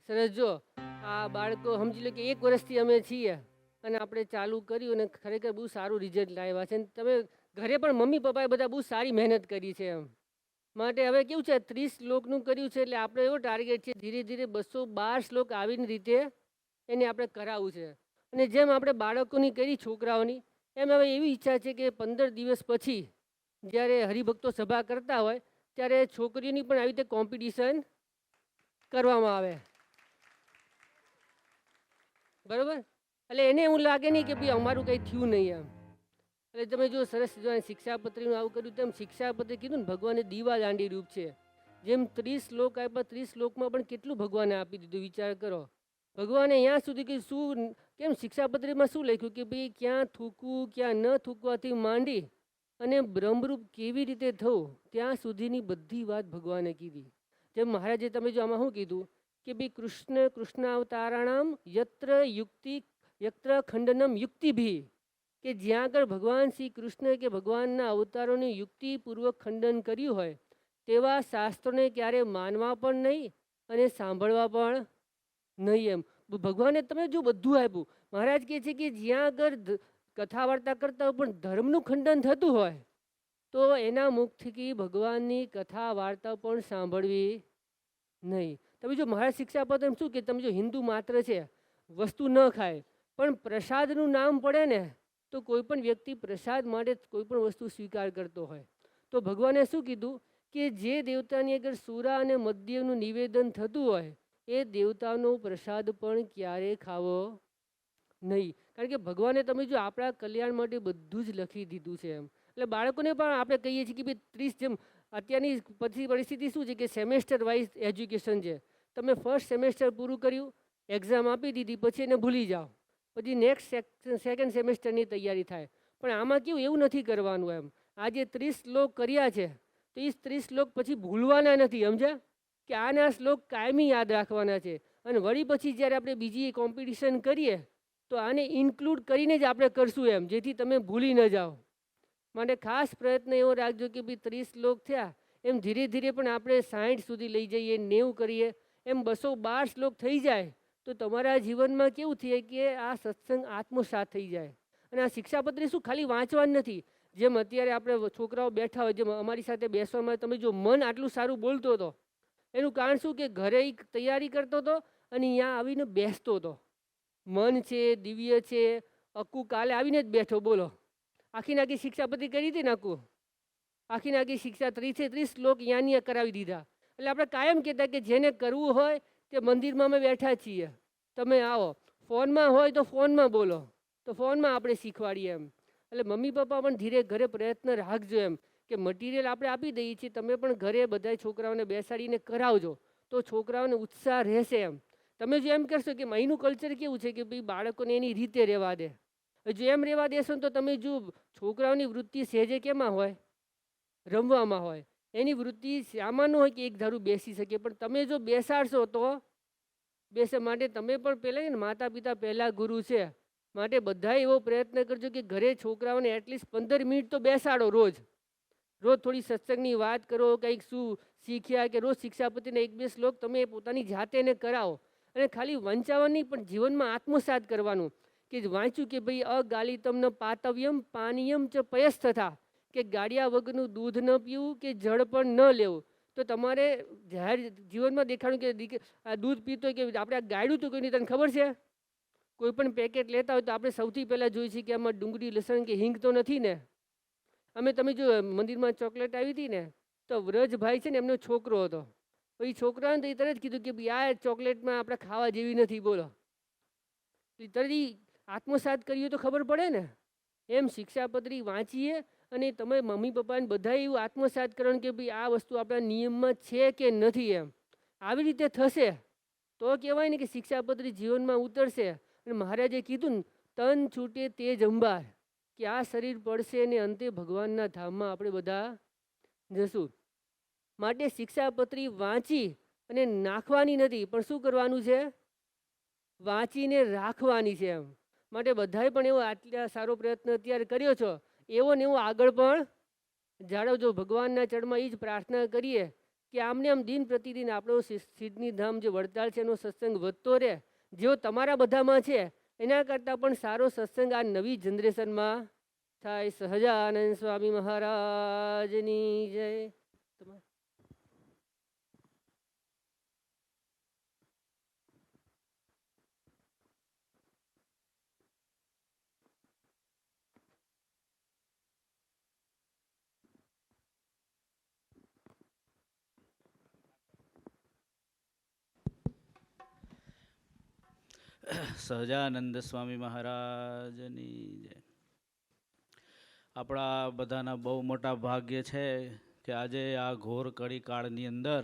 સરસ. જો આ બાળકો સમજી લો કે 1 વર્ષથી અમે છીએ અને આપણે ચાલુ કર્યું અને ખરેખર બહુ સારું રિઝલ્ટ લાવ્યા છે. અને તમે ઘરે પણ મમ્મી પપ્પાએ બધા બહુ સારી મહેનત કરી છે એમ. માટે હવે કેવું છે 30 શ્લોકનું કર્યું છે એટલે આપણે એવો ટાર્ગેટ છે ધીરે ધીરે 212 શ્લોક આવીને રીતે એને આપણે કરાવવું છે. અને જેમ આપણે બાળકોની કરી છોકરાઓની, એમ હવે એવી ઈચ્છા છે કે 15 દિવસ પછી જ્યારે હરિભક્તો સભા કરતા હોય ત્યારે છોકરીઓની પણ આવી રીતે કોમ્પિટિશન કરવામાં આવે. બરાબર. એટલે એને એવું લાગે નહીં કે ભાઈ અમારું કંઈ થયું નહીં એમ. એટલે તમે જો સરસ શિક્ષાપત્રીનું આવું કર્યું તેમ શિક્ષાપત્રી કીધું ને ભગવાને દીવા દાંડી રૂપ છે. જેમ 30 શ્લોક આપ્યા, 30 શ્લોકમાં પણ કેટલું ભગવાને આપી દીધું વિચાર કરો. ભગવાને અહીંયા સુધી કે શું કેમ શિક્ષાપત્રીમાં શું લખ્યું કે ભાઈ ક્યાં થૂકવું ક્યાં ન થૂકવાથી માંડી અને બ્રહ્મરૂપ કેવી રીતે થવું ત્યાં સુધીની બધી વાત ભગવાને કીધી. જેમ મહારાજે તમે જો આમાં શું કીધું કે ભાઈ કૃષ્ણ અવતારાણામ યત્ર ખંડનમ યુક્તિભી, કે જ્યાં આગળ ભગવાન શ્રી કૃષ્ણ કે ભગવાનના અવતારોનું યુક્તિપૂર્વક ખંડન કર્યું હોય તેવા શાસ્ત્રોને ક્યારે માનવા પણ નહીં અને સાંભળવા પણ નહીં. એમ ભગવાને તમે જો બધું આપ્યું. મહારાજ કહે છે કે જ્યાં આગળ કથા વાર્તા કરતા હોય પણ ધર્મનું ખંડન થતું હોય તો એના મુખથી ભગવાનની કથા વાર્તા પણ સાંભળવી નહીં. તમે જો મહારાજ શિક્ષાપત્ર એમ શું કે તમે જો હિન્દુ માત્ર છે વસ્તુ ન ખાય પણ પ્રસાદનું નામ પડે ને તો કોઈ પણ વ્યક્તિ પ્રસાદ માટે કોઈ પણ વસ્તુ સ્વીકાર કરતો હોય તો ભગવાને શું કીધું કે જે દેવતાની આગળ સુરા અને મદ્યનું નિવેદન થતું હોય એ દેવતાનો પ્રસાદ પણ ક્યારેય ખાવો નહીં. કારણ કે ભગવાને તમે જો આપણા કલ્યાણ માટે બધું જ લખી દીધું છે એમ. એટલે બાળકોને પણ આપણે કહીએ છીએ કે ભાઈ 30 જેમ અત્યારની પછી પરિસ્થિતિ શું છે કે સેમેસ્ટર વાઇઝ એજ્યુકેશન છે. તમે ફર્સ્ટ સેમેસ્ટર પૂરું કર્યું, એક્ઝામ આપી દીધી, પછી એને ભૂલી જાઓ, પછી નેક્સ્ટ સેકન્ડ સેમેસ્ટરની તૈયારી થાય. પણ આમાં કેવું એવું નથી કરવાનું એમ. આજે 30 શ્લોક કર્યા છે તો એ 30 શ્લોક પછી ભૂલવાના નથી, સમજ્યા? કે આના શ્લોક કાયમી યાદ રાખવાના છે. અને વળી પછી જ્યારે આપણે બીજી કોમ્પિટિશન કરીએ તો આને ઇન્ક્લુડ કરીને જ આપણે કરશું એમ, જેથી તમે ભૂલી ન જાઓ. માટે ખાસ પ્રયત્ન એવો રાખજો કે ભાઈ 30 શ્લોક થયા એમ ધીરે ધીરે પણ આપણે 60 સુધી લઈ જઈએ, 90 કરીએ, એમ 212 શ્લોક થઈ જાય તો તમારા જીવનમાં કેવું થાય કે આ સત્સંગ આત્મસાત થઈ જાય. અને આ શિક્ષાપત્રી શું ખાલી વાંચવાનું નથી. જેમ અત્યારે આપણે છોકરાઓ બેઠા હોય, જેમ અમારી સાથે બેસવામાં તમે જો મન આટલું સારું બોલતો હતો એનું કારણ શું કે ઘરે તૈયારી કરતો હતો અને અહીંયા આવીને બેસતો હતો. મન છે, દિવ્ય છે, અક્કુ કાલે આવીને જ બેઠો. બોલો, આખી શિક્ષાપત્રી કરી હતી ને, અક્કુ આખી શિક્ષા 30 શ્લોક અહીંયા કરાવી દીધા. એટલે આપણે કાયમ કહેતા કે જેને કરવું હોય તે મંદિરમાં અમે બેઠા છીએ, તમે આવો. ફોનમાં હોય તો ફોનમાં બોલો, તો ફોનમાં આપણે શીખવાડીએ એમ. એટલે મમ્મી પપ્પા પણ ધીરે ઘરે પ્રયત્ન રાખજો એમ કે મટીરિયલ આપણે આપી દઈએ છીએ, તમે પણ ઘરે બધા છોકરાઓને બેસાડીને કરાવજો તો છોકરાઓને ઉત્સાહ રહેશે એમ. તમે જો એમ કરશો કે અહીંનું કલ્ચર કેવું છે કે ભાઈ બાળકોને એની રીતે રહેવા દે, જો એમ રહેવા દેશો ને તો તમે જો છોકરાઓની વૃત્તિ સહેજે કેમાં હોય, રમવામાં હોય. એની વૃત્તિ સામાન્ય હોય કે એક ધારું બેસી શકે, પણ તમે જો બેસાડશો તો બેસે. માટે તમે પણ પહેલાં ને માતા પિતા પહેલાં ગુરુ છે. માટે બધા એવો પ્રયત્ન કરજો કે ઘરે છોકરાઓને એટલીસ્ટ 15 મિનિટ તો બેસાડો. રોજ થોડી સત્સંગની વાત કરો, કંઈક શું શીખ્યા કે રોજ શિક્ષાપતિને 1-2 શ્લોક તમે પોતાની જાતે એને કરાવો. અને ખાલી વંચાવવાની પણ જીવનમાં આત્મસાત કરવાનું કે વાંચ્યું કે ભાઈ અગાલિતમ ન પાતવ્યમ પાનીયમ ચ પયસ્તથા, કે ગાડિયા વગરનું દૂધ ન પીવું કે જળ પણ ન લેવું. તો તમારે જાહેર જીવનમાં દેખાડું કે આ દૂધ પીતો કે આપણે આ ગાળ્યું હતું કોઈની, તને ખબર છે? કોઈ પણ પેકેટ લેતા હોય તો આપણે સૌથી પહેલાં જોઈએ છીએ કે આમાં ડુંગળી, લસણ કે હિંગ તો નથી ને. તમે જો મંદિરમાં ચોકલેટ આવી હતી ને તો વ્રજભાઈ છે ને એમનો છોકરો હતો. પછી છોકરાને તો એ તરત કીધું કે ભાઈ આ ચોકલેટમાં આપણે ખાવા જેવી નથી. બોલો, તરત આત્મસાત કરીએ તો ખબર પડે ને. એમ શિક્ષાપત્રી વાંચીએ અને તમે મમ્મી પપ્પાને બધા એવું આત્મસાત કરવાનું કે ભાઈ આ વસ્તુ આપણા નિયમમાં છે કે નથી. એમ આવી રીતે થશે તો કહેવાય ને કે શિક્ષાપત્રી જીવનમાં ઉતરશે. અને મહારાજે કીધું ને, તન છૂટે તે જ અંબાર, કે આ શરીર પડશે ને અંતે ભગવાનના ધામમાં આપણે બધા જશું. માટે શિક્ષાપત્રી વાંચી અને નાખવાની નથી, પણ શું કરવાનું છે? વાંચીને રાખવાની છે એમ. માટે બધાએ પણ એવો આટલા સારો પ્રયત્ન અત્યારે કર્યો છો, એવો ને એવો આગળ પણ જાળવજો. ભગવાનના ચરણમાં એ જ પ્રાર્થના કરીએ કે આમને આમ દિન પ્રતિદિન આપણો સિદ્ધની ધામ જે વડતાલ છે એનો સત્સંગ વધતો રહે, જેવો તમારા બધામાં છે એના કરતાં પણ સારો સત્સંગ આ નવી જનરેશનમાં થાય. સહજાનંદ સ્વામી મહારાજની જય. સહજાનંદ સ્વામી મહારાજની જય. આપણા બધાના બહુ મોટા ભાગ્ય છે કે આજે આ ઘોર કળી કાળની અંદર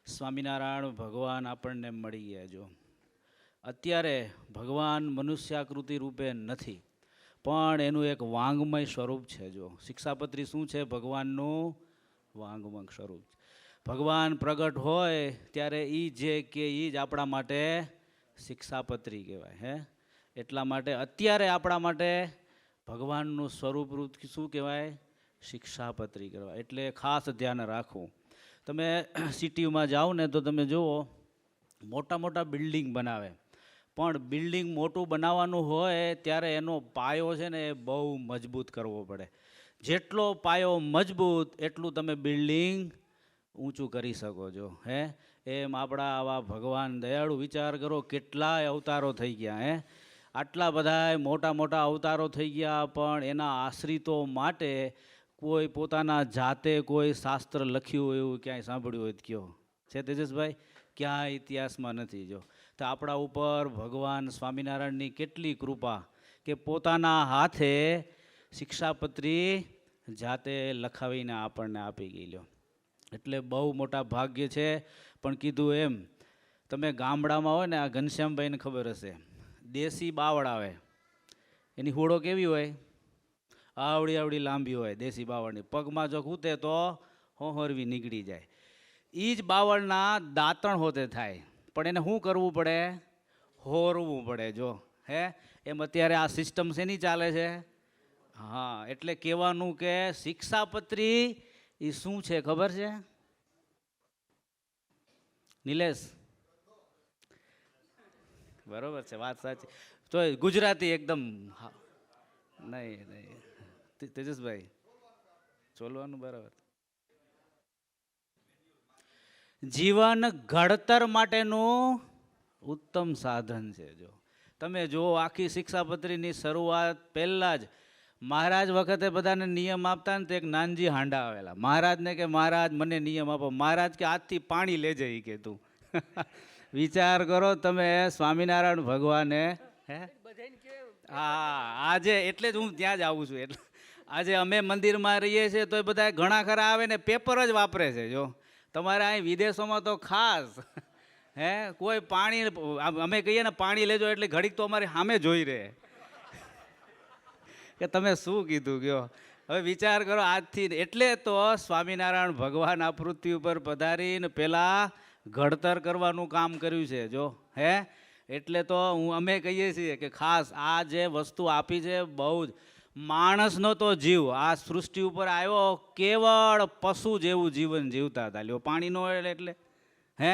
સ્વામિનારાયણ ભગવાન આપણને મળી ગયા. જો અત્યારે ભગવાન મનુષ્યાકૃતિ રૂપે નથી, પણ એનું એક વાંગમય સ્વરૂપ છે. જો શિક્ષાપત્રી શું છે? ભગવાનનું વાંગમય સ્વરૂપ. ભગવાન પ્રગટ હોય ત્યારે એ જે કે એ જ આપણા માટે શિક્ષાપત્રી કહેવાય. હે એટલા માટે અત્યારે આપણા માટે ભગવાનનું સ્વરૂપ શું કહેવાય? શિક્ષાપત્રી કહેવાય. એટલે ખાસ ધ્યાન રાખવું. તમે સિટીમાં જાઓ ને તો તમે જુઓ મોટા મોટા બિલ્ડિંગ બનાવે, પણ બિલ્ડિંગ મોટું બનાવવાનું હોય ત્યારે એનો પાયો છે ને એ બહુ મજબૂત કરવો પડે. જેટલો પાયો મજબૂત એટલું તમે બિલ્ડિંગ ઊંચું કરી શકો છો. હે એમ આપણા આવા ભગવાન દયાળુ વિચાર કરો, કેટલાય અવતારો થઈ ગયા. હે આટલા બધા મોટા મોટા અવતારો થઈ ગયા, પણ એના આશ્રિતો માટે કોઈ પોતાના જાતે કોઈ શાસ્ત્ર લખ્યું હોય એવું ક્યાંય સાંભળ્યું હોય કયો છે તેજસભાઈ? ક્યાંય ઇતિહાસમાં નથી. જો તો આપણા ઉપર ભગવાન સ્વામિનારાયણની કેટલી કૃપા કે પોતાના હાથે શિક્ષાપત્રી જાતે લખાવીને આપણને આપી ગઈ. લ્યો એટલે બહુ મોટા ભાગ્ય છે. પણ કીધું એમ, તમે ગામડામાં હોય ને, આ ઘનશ્યામભાઈને ખબર હશે, દેશી બાવળ આવે, એની હોળો કેવી હોય? આવડી આવડી લાંબી હોય દેશી બાવળની. પગમાં જો ખૂતે તો હોહરવી નીકળી જાય. એ જ બાવળના દાંતણ હોતે થાય, પણ એને શું કરવું પડે? હોરવું પડે. જો હે એમ અત્યારે આ સિસ્ટમ શેની ચાલે છે? હા, એટલે કહેવાનું કે શિક્ષાપત્રી એ શું છે ખબર છે નિલેશ? બરોબર છે, વાત સાચી. તો ગુજરાતી એકદમ નહીં નહીં તેજસભાઈ ચોલવાનું બરાબર. જીવન ઘડતર માટેનું ઉત્તમ સાધન છે. જો તમે જો આખી શિક્ષાપત્રીની શરૂઆત પહેલાં જ મહારાજ વખતે બધાને નિયમ આપતા ને તો એક નાનજી હાંડા આવેલા. મહારાજને કે મહારાજ મને નિયમ આપો. મહારાજ કે આજથી પાણી લેજે ઈ કે તું. વિચાર કરો તમે, સ્વામિનારાયણ ભગવાને હે હા આજે એટલે જ હું ત્યાં જ આવું છું. એટલે આજે અમે મંદિરમાં રહીએ છીએ તો એ બધા ઘણા ખરા આવે ને પેપર જ વાપરે છે. જો તમારે અહીં વિદેશોમાં તો ખાસ હે કોઈ પાણી અમે કહીએ ને પાણી લેજો એટલે ઘડીક તો અમારી સામે જોઈ રહે કે તમે શું કીધું કયો. હવે વિચાર કરો આજથી. એટલે તો સ્વામિનારાયણ ભગવાન આ પૃથ્વી ઉપર પધારીને પહેલાં ઘડતર કરવાનું કામ કર્યું છે. જો હે એટલે તો અમે કહીએ છીએ કે ખાસ આ જે વસ્તુ આપી છે બહુ જ. માણસનો તો જીવ આ સૃષ્ટિ ઉપર આવ્યો કેવળ પશુ જેવું જીવન જીવતા હતા. લ્યો પાણી ન હોય એટલે હે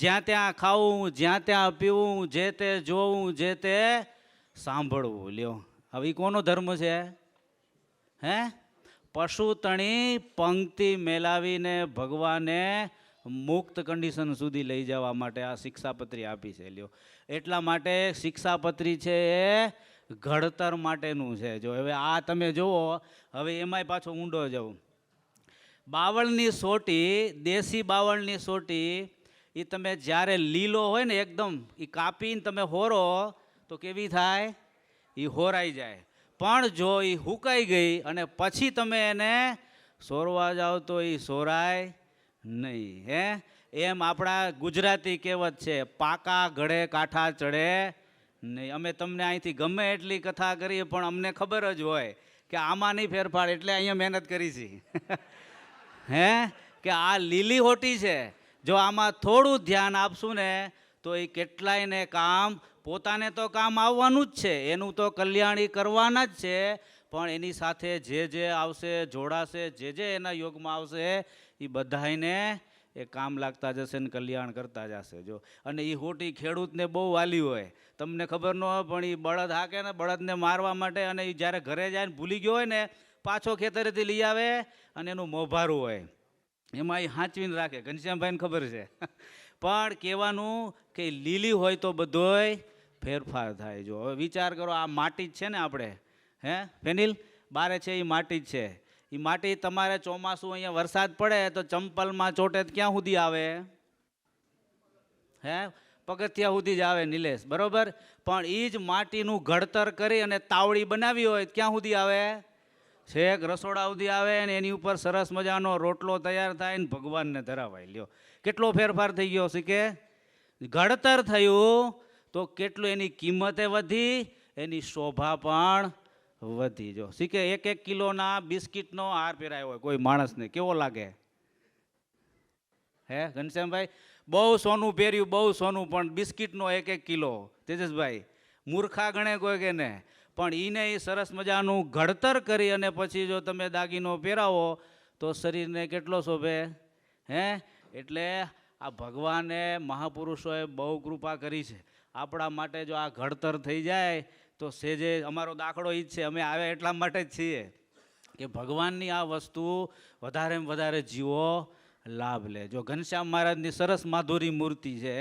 જ્યાં ત્યાં ખાવું, જ્યાં ત્યાં પીવું, જે તે જોવું, જે તે સાંભળવું. લ્યો હવે કોનો ધર્મ છે? હે પશુ તણી પંક્તિ મેલાવીને ભગવાને મુક્ત કન્ડિશન સુધી લઈ જવા માટે આ શિક્ષાપત્રી આપી છે. લ્યો એટલા માટે શિક્ષાપત્રી છે એ ઘડતર માટેનું છે. જો હવે આ તમે જુઓ, હવે એમાંય પાછો ઊંડો જાઉં. બાવળની સોટી, દેશી બાવળની સોટી એ તમે જ્યારે લીલો હોય ને એકદમ એ કાપીને તમે હોરો તો કેવી થાય? એ હોરાઈ જાય. પણ જો એ હુકાઈ ગઈ અને પછી તમે એને સોરવા જાઓ તો એ સોરાય નહીં. હે એમ આપણા ગુજરાતી કહેવત છે, પાકા ઘડે કાંઠા ચડે નહીં. અમે તમને અહીંથી ગમે એટલી કથા કરીએ પણ અમને ખબર જ હોય કે આમાં નહીં ફેરફાર, એટલે અહીંયા મહેનત કરી છે. હે કે આ લીલી હોટી છે, જો આમાં થોડું ધ્યાન આપશું ને તો એ કેટલાયને કામ, પોતાને તો કામ આવવાનું જ છે, એનું તો કલ્યાણી કરવાના જ છે, પણ એની સાથે જે જે આવશે જોડાશે, જે જે એના યોગમાં આવશે એ બધાને એ કામ લાગતા જશે ને કલ્યાણ કરતા જશે જો. અને એ હોટી ખેડૂતને બહુ વાલી હોય, તમને ખબર ન હોય પણ એ બળદ હાકે ને બળદને મારવા માટે, અને એ જ્યારે ઘરે જાય ને ભૂલી ગયો હોય ને પાછો ખેતરેથી લઈ આવે અને એનું મોભારું હોય એમાં એ હાંચવીને રાખે. ઘનશ્યામભાઈને ખબર છે. પણ કહેવાનું કે લીલી હોય તો બધોય ફેરફાર થાય જો. હવે વિચાર કરો, આ માટી જ છે ને આપણે, હે ફેનિલ બારે છે એ માટી જ છે. એ માટી તમારે ચોમાસું અહીંયા વરસાદ પડે તો ચંપલમાં ચોટે તો ક્યાં સુધી આવે? હે પગથિયા સુધી જ આવે નિલેશ, બરોબર. પણ એ જ માટીનું ઘડતર કરી અને તાવડી બનાવી હોય ક્યાં સુધી આવે? છેક રસોડા સુધી આવે ને એની ઉપર સરસ મજાનો રોટલો તૈયાર થાય ને ભગવાનને ધરાવાય. લ્યો કેટલો ફેરફાર થઈ ગયો છે કે ઘડતર થયું તો કેટલું એની કિંમતે વધી, એની શોભા પણ વધી. જો શીખે 1-1 કિલોના બિસ્કિટનો હાર પહેરાયો હોય કોઈ માણસને, કેવો લાગે? હે ઘનશ્યામભાઈ, બહુ સોનું પહેર્યું, બહુ સોનું, પણ બિસ્કિટનો 1-1 કિલો. તેજસભાઈ મૂર્ખા ગણે કોઈ કે ને, પણ એને એ સરસ મજાનું ઘડતર કરી અને પછી જો તમે દાગીનો પહેરાવો તો શરીરને કેટલો શોભે. હે એટલે આ ભગવાને મહાપુરુષોએ બહુ કૃપા કરી છે આપણા માટે. જો આ ઘડતર થઈ જાય તો સેજે અમારો દાખલો એ જ છે, અમે આવ્યા એટલા માટે જ છીએ કે ભગવાનની આ વસ્તુ વધારેમાં વધારે જીવો લાભ લે. જો ઘનશ્યામ મહારાજની સરસ માધુરી મૂર્તિ છે.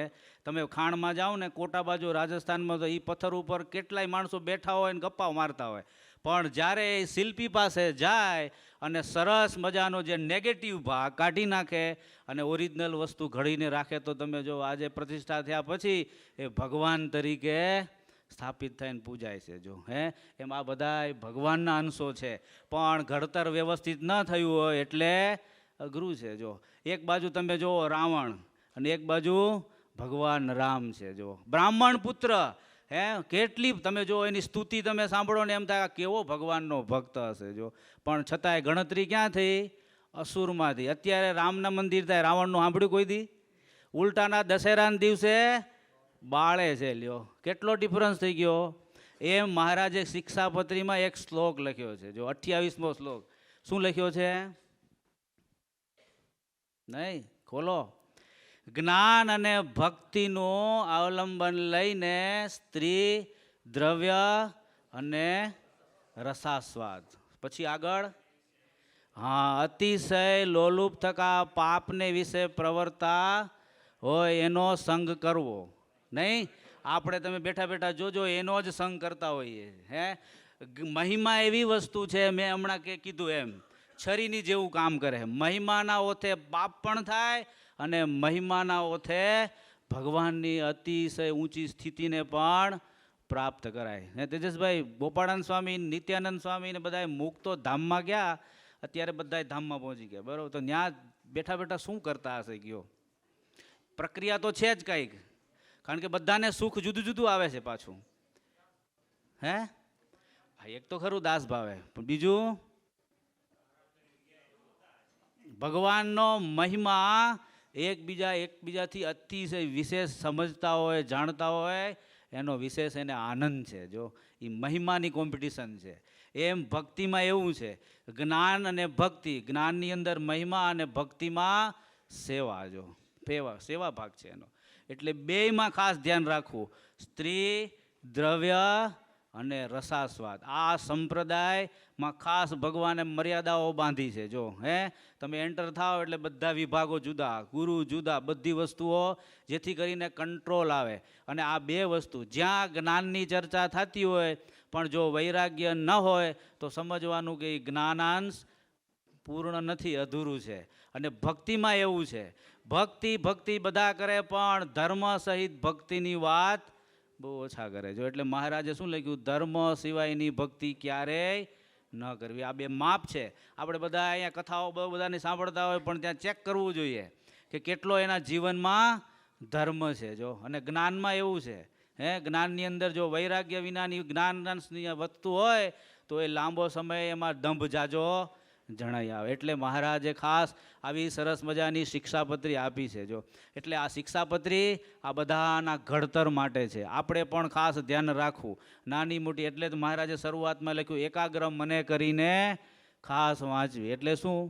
તમે ખાણમાં જાઓ ને કોટા બાજુ રાજસ્થાનમાં તો એ પથ્થર ઉપર કેટલાય માણસો બેઠા હોય ને ગપ્પા મારતા હોય, પણ જ્યારે એ શિલ્પી પાસે જાય અને સરસ મજાનો જે નેગેટિવ ભાગ કાઢી નાખે અને ઓરિજિનલ વસ્તુ ઘડીને રાખે તો તમે જો આજે પ્રતિષ્ઠા થયા પછી એ ભગવાન તરીકે સ્થાપિત થઈને પૂજાય છે. જો હે એમ આ બધા ભગવાનના અંશો છે, પણ ઘડતર વ્યવસ્થિત ન થયું હોય એટલે અઘરું છે. જો એક બાજુ તમે જુઓ રાવણ અને એક બાજુ ભગવાન રામ છે. જો બ્રાહ્મણ પુત્ર, હે કેટલી તમે જો એની સ્તુતિ તમે સાંભળો ને એમ થાય કેવો ભગવાનનો ભક્ત હશે. જો પણ છતાંય ગણતરી ક્યાં થઈ? અસુરમાંથી. અત્યારે રામના મંદિર થાય, રાવણનું સાંભળ્યું કોઈ દી? ઉલટાના દશેરાના દિવસે બાળે છે. લ્યો કેટલો ડિફરન્સ થઈ ગયો. એમ મહારાજે શિક્ષાપત્રીમાં એક શ્લોક લખ્યો છે. જો 28મો શ્લોક. શું લખ્યો છે? નહીં ખોલો. જ્ઞાન અને ભક્તિનું અવલંબન લઈને સ્ત્રી, દ્રવ્ય અને રસાસ્વાદ. પછી આગળ, હા, અતિશય લોલુપ થકા પાપને વિશે પ્રવર્તા હોય એનો સંગ કરવો નહીં. આપણે તમે બેઠા બેઠા જોજો એનો જ સંગ કરતા હોઈએ. હે મહિમા એવી વસ્તુ છે, મેં હમણાં કીધું એમ છરીની જેવું કામ કરે. મહિમાના ઓથે પાપ પણ થાય અને મહિમાના ઓથે ભગવાનની અતિશય ઊંચી સ્થિતિને પણ પ્રાપ્ત કરાય. ને તેજસભાઈ, ગોપાળાનંદ સ્વામી, નિત્યાનંદ સ્વામી ને બધા મુક્તો ધામમાં ગયા, અત્યારે બધા ધામમાં પહોંચી ગયા, બરાબર. તો ત્યાં બેઠા બેઠા શું કરતા હશે? ગયો પ્રક્રિયા તો છે જ કંઈક, કારણ કે બધાને સુખ જુદું જુદું આવે છે પાછું. હે એક તો ખરું દાસ ભાવે, પણ બીજું ભગવાનનો મહિમા એકબીજાથી અતિશય વિશેષ સમજતા હોય, જાણતા હોય, એનો વિશેષ એને આનંદ છે. જો એ મહિમાની કોમ્પિટિશન છે. એમ ભક્તિમાં એવું છે, જ્ઞાન અને ભક્તિ. જ્ઞાનની અંદર મહિમા અને ભક્તિમાં સેવા. જો સેવા ભાગ છે એનો. એટલે બેયમાં ખાસ ધ્યાન રાખવું. સ્ત્રી, દ્રવ્ય અને રસાસ્વાદ, આ સંપ્રદાયમાં ખાસ ભગવાને મર્યાદાઓ બાંધી છે. જો હે તમે એન્ટર થાઓ એટલે બધા વિભાગો જુદા, ગુરુ જુદા, બધી વસ્તુઓ, જેથી કરીને કંટ્રોલ આવે. અને આ બે વસ્તુ જ્યાં જ્ઞાનની ચર્ચા થતી હોય પણ જો વૈરાગ્ય ન હોય તો સમજવાનું કે જ્ઞાનાંશ પૂર્ણ નથી, અધૂરું છે. અને ભક્તિમાં એવું છે, ભક્તિ બધા કરે પણ ધર્મ સહિત ભક્તિની વાત બહુ ઓછા કરે. જો એટલે મહારાજે શું લખ્યું? ધર્મ સિવાયની ભક્તિ ક્યારેય ન કરવી. આ બે માપ છે. આપણે બધા અહીંયા કથાઓ બહુ બધાની સાંભળતા હોય પણ ત્યાં ચેક કરવું જોઈએ કે કેટલો એના જીવનમાં ધર્મ છે. જો અને જ્ઞાનમાં એવું છે, હે જ્ઞાનની અંદર જો વૈરાગ્ય વિનાની જ્ઞાનની વસ્તુ હોય તો એ લાંબો સમય એમાં દંભ જાજો જણાઈ આવે. એટલે મહારાજે ખાસ આવી સરસ મજાની શિક્ષાપત્રી આપી છે. જો એટલે આ શિક્ષાપત્રી આ બધાના ઘડતર માટે છે. આપણે પણ ખાસ ધ્યાન રાખવું, નાની મોટી. એટલે જ મહારાજે શરૂઆતમાં લખ્યું એકાગ્ર મને કરીને ખાસ વાંચવી. એટલે શું?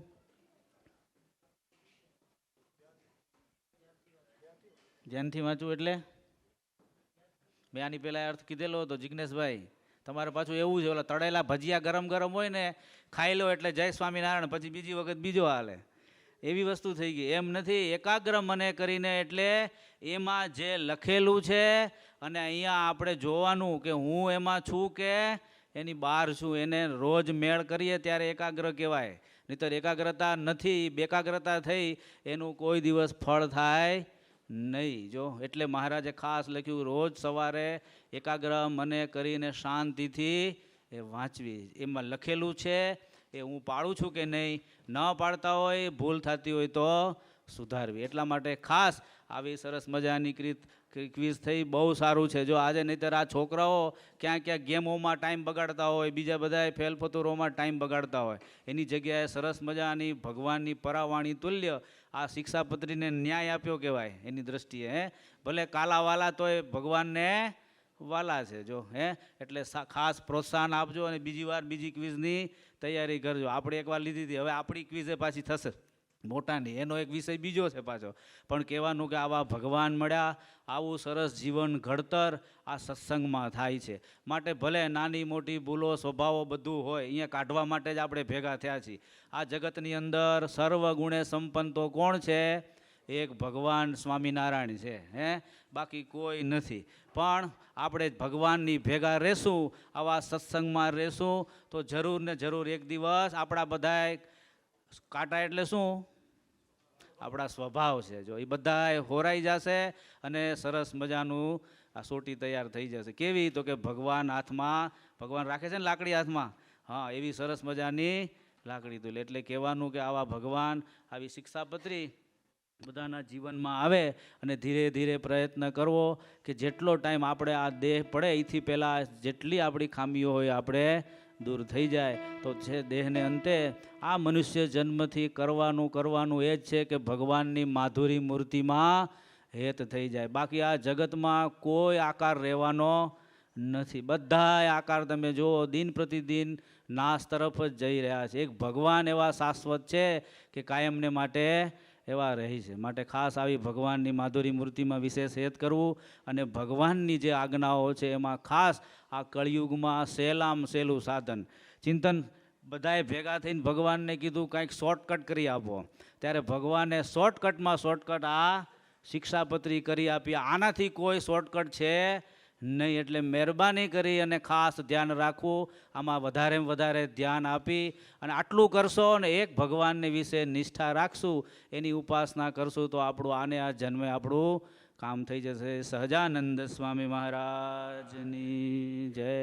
ધ્યાનથી વાંચવું એટલે મેં આની પહેલાં અર્થ કીધેલો હતો જિજ્ઞેશભાઈ. તમારે પાછું એવું છે, ઓલા તળેલા ભજીયા ગરમ ગરમ હોય ને ખાઈ લો એટલે જય સ્વામિનારાયણ, પછી બીજી વખત બીજો હાલે, એવી વસ્તુ થઈ ગઈ. એમ નથી. એકાગ્ર મને કરીને એટલે એમાં જે લખેલું છે અને અહીંયા આપણે જોવાનું કે હું એમાં છું કે એની બહાર છું, એને રોજ મેળ કરીએ ત્યારે એકાગ્ર કહેવાય. નહીંતર એકાગ્રતા નથી, બેકાગ્રતા થઈ એનું કોઈ દિવસ ફળ થાય નહીં. જો એટલે મહારાજે ખાસ લખ્યું રોજ સવારે એકાગ્ર મને કરીને શાંતિથી એ વાંચવી. એમાં લખેલું છે એ હું પાડું છું કે નહીં, ન પાડતા હોય, ભૂલ થતી હોય તો સુધારવી. એટલા માટે ખાસ આવી સરસ મજાની ક્વિઝ થઈ, બહુ સારું છે. જો આજે નહીંતર આ છોકરાઓ ક્યાં ક્યાં ગેમોમાં ટાઈમ બગાડતા હોય, બીજા બધા ફેલફતુરોમાં ટાઈમ બગાડતા હોય, એની જગ્યાએ સરસ મજાની ભગવાનની પરાવાણી તુલ્ય આ શિક્ષાપત્રીને ન્યાય આપ્યો કહેવાય એની દ્રષ્ટિએ. ભલે કાલાવાલા તોય ભગવાનને વાલા છે. જો એટલે ખાસ પ્રોત્સાહન આપજો અને બીજી વાર બીજી ક્વિઝની તૈયારી કરજો. આપણે એકવાર લીધી હતી, હવે આપણી ક્વિઝે પાછી થશે મોટાની, એનો એક વિષય બીજો છે પાછો. પણ કહેવાનું કે આવા ભગવાન મળ્યા, આવું સરસ જીવન ઘડતર આ સત્સંગમાં થાય છે. માટે ભલે નાની મોટી ભૂલો સ્વભાવો બધું હોય, અહીંયા કાઢવા માટે જ આપણે ભેગા થયા છીએ. આ જગતની અંદર સર્વ ગુણે સંપન્ન તો કોણ છે? એક ભગવાન સ્વામિનારાયણ છે. બાકી કોઈ નથી. પણ આપણે ભગવાનની ભેગા રહેશું, આવા સત્સંગમાં રહેશું તો જરૂર ને જરૂર એક દિવસ આપણા બધાય કાંટા એટલે શું? આપણા સ્વભાવ છે. જો એ બધા હોરાઈ જશે અને સરસ મજાનું આ સોટી તૈયાર થઈ જશે. કેવી? તો કે ભગવાન હાથમાં, ભગવાન રાખે છે ને લાકડી હાથમાં, હા, એવી સરસ મજાની લાકડી તુલે. એટલે કહેવાનું કે આવા ભગવાન, આવી શિક્ષાપત્રી બધાના જીવનમાં આવે અને ધીરે ધીરે પ્રયત્ન કરવો કે જેટલો ટાઈમ આપણે આ દેહ પડે એથી પહેલાં જેટલી આપણી ખામીઓ હોય આપણે દૂર થઈ જાય. તો છે દેહને અંતે આ મનુષ્ય જન્મથી કરવાનું એ જ છે કે ભગવાનની માધુરી મૂર્તિમાં હેત થઈ જાય. બાકી આ જગતમાં કોઈ આકાર રહેવાનો નથી. બધા આકાર તમે જુઓ દિન પ્રતિદિન નાશ તરફ જ જઈ રહ્યા છે. એક ભગવાન એવા શાશ્વત છે કે કાયમને માટે એવા રહી છે. માટે ખાસ આવી ભગવાનની માધુરી મૂર્તિમાં વિશેષ હેત કરવું અને ભગવાનની જે આજ્ઞાઓ છે એમાં ખાસ આ કળિયુગમાં સહેલામાં સહેલું સાધન ચિંતન. બધાએ ભેગા થઈને ભગવાનને કીધું કંઈક શોર્ટકટ કરી આપો, ત્યારે ભગવાને શોર્ટકટમાં શોર્ટકટ આ શિક્ષાપત્રી કરી આપી. આનાથી કોઈ શોર્ટકટ છે નહીં. એટલે મહેરબાની કરી અને ખાસ ધ્યાન રાખવું, આમાં વધારેમાં વધારે ધ્યાન આપી અને આટલું કરશો અને એક ભગવાનને વિશે નિષ્ઠા રાખશું, એની ઉપાસના કરશું તો આપણું આને આ જન્મે આપણું કામ થઈ જશે. સહજાનંદ સ્વામી મહારાજની જય.